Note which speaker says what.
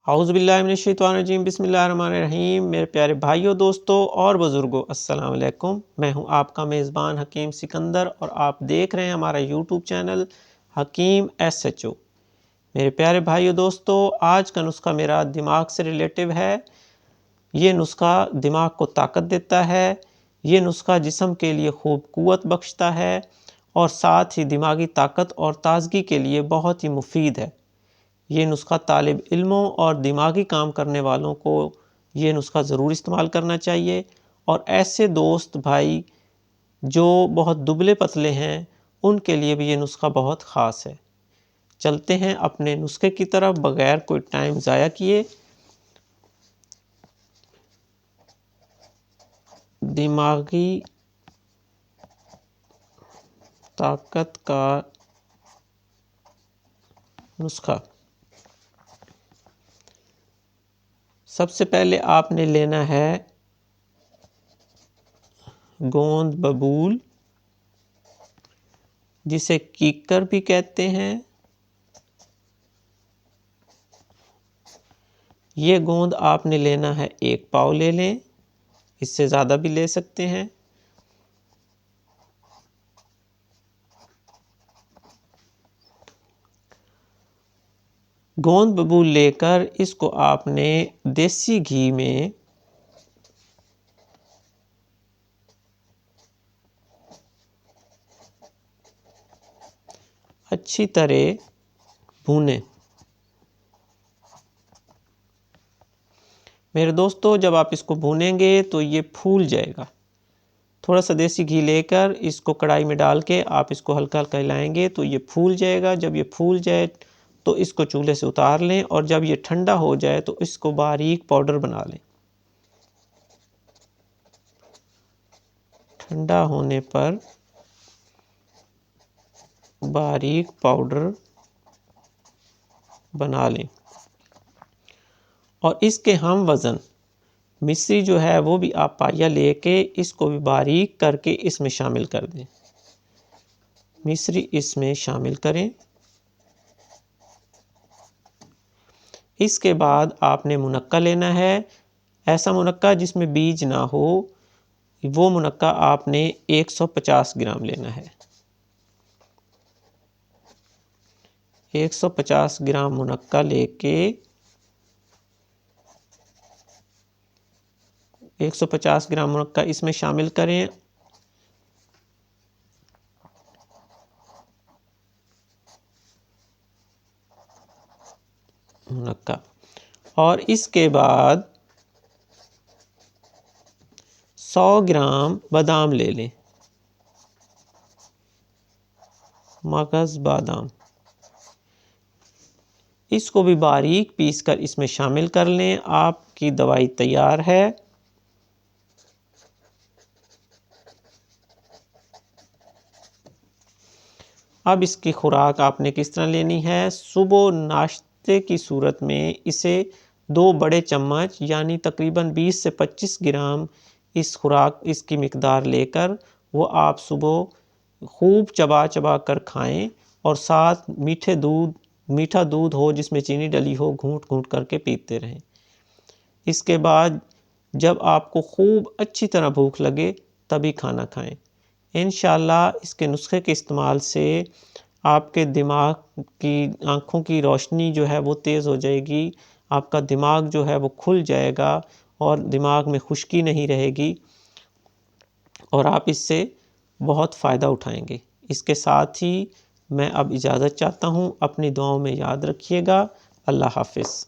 Speaker 1: औज़ुबिल्लाहिमिनश्शैतानिर्रजीम बिस्मिल्लाहिर्रहमानिर्रहीम। मेरे प्यारे भाइयों, दोस्तों और बुज़ुर्गों, अस्सलाम वालेकुम। मैं हूं आपका मेज़बान हकीम सिकंदर और आप देख रहे हैं हमारा यूट्यूब चैनल हकीम SHO। मेरे प्यारे भाइयों, दोस्तों, आज का नुस्खा मेरा दिमाग से रिलेटिव है। ये नुस्खा दिमाग को ताकत देता है। ये नुस्खा जिस्म के लिए खूब क़ुव्वत बख्शता है और साथ ही दिमागी ताकत और ताज़गी के लिए बहुत ही मुफीद है। ये नुस्खा तालिब इल्मों और दिमागी काम करने वालों को ये नुस्खा ज़रूर इस्तेमाल करना चाहिए और ऐसे दोस्त भाई जो बहुत दुबले पतले हैं उनके लिए भी ये नुस्खा बहुत ख़ास है। चलते हैं अपने नुस्खे की तरफ बग़ैर कोई टाइम ज़ाया किए। दिमागी ताकत का नुस्खा। सबसे पहले आपने लेना है गोंद बबूल, जिसे कीकर भी कहते हैं। ये गोंद आपने लेना है 1 पाव ले लें, इससे ज़्यादा भी ले सकते हैं। गोंद बबूल लेकर इसको आपने देसी घी में अच्छी तरह भूनें। मेरे दोस्तों, जब आप इसको भूनेंगे तो ये फूल जाएगा। थोड़ा सा देसी घी लेकर इसको कढ़ाई में डाल के आप इसको हल्का हल्का हिलाएंगे तो ये फूल जाएगा। जब ये फूल जाए तो इसको चूल्हे से उतार लें और जब ये ठंडा हो जाए तो इसको बारीक पाउडर बना लें। ठंडा होने पर बारीक पाउडर बना लें और इसके हम वज़न मिश्री जो है वो भी आप पाया लेके इसको भी बारीक करके इसमें शामिल कर दें। मिश्री इसमें शामिल करें। इसके बाद आपने मुनक्का लेना है। ऐसा मुनक्का जिसमें बीज ना हो, वो मुनक्का आपने 150 ग्राम लेना है। 150 ग्राम मुनक्का लेके 150 ग्राम मुनक्का इसमें शामिल करें। मुनक्का और इसके बाद 100 ग्राम बादाम ले लें। मगज़ बादाम, इसको भी बारीक पीस कर इसमें शामिल कर लें। आपकी दवाई तैयार है। अब इसकी खुराक आपने किस तरह लेनी है। सुबह नाश्ते की सूरत में इसे 2 बड़े चम्मच यानी तकरीबन 20 से 25 ग्राम इस खुराक इसकी मिकदार लेकर वो आप सुबह खूब चबा चबा कर खाएं और साथ मीठा दूध हो जिसमें चीनी डली हो, घूंट घूंट करके पीते रहें। इसके बाद जब आपको खूब अच्छी तरह भूख लगे तभी खाना खाएं। इंशाअल्लाह इसके नुस्खे के इस्तेमाल से आपके दिमाग की आँखों की रोशनी जो है वो तेज़ हो जाएगी। आपका दिमाग जो है वो खुल जाएगा और दिमाग में खुश्की नहीं रहेगी और आप इससे बहुत फ़ायदा उठाएंगे। इसके साथ ही मैं अब इजाज़त चाहता हूँ। अपनी दुआओं में याद रखिएगा। अल्लाह हाफ़िज़।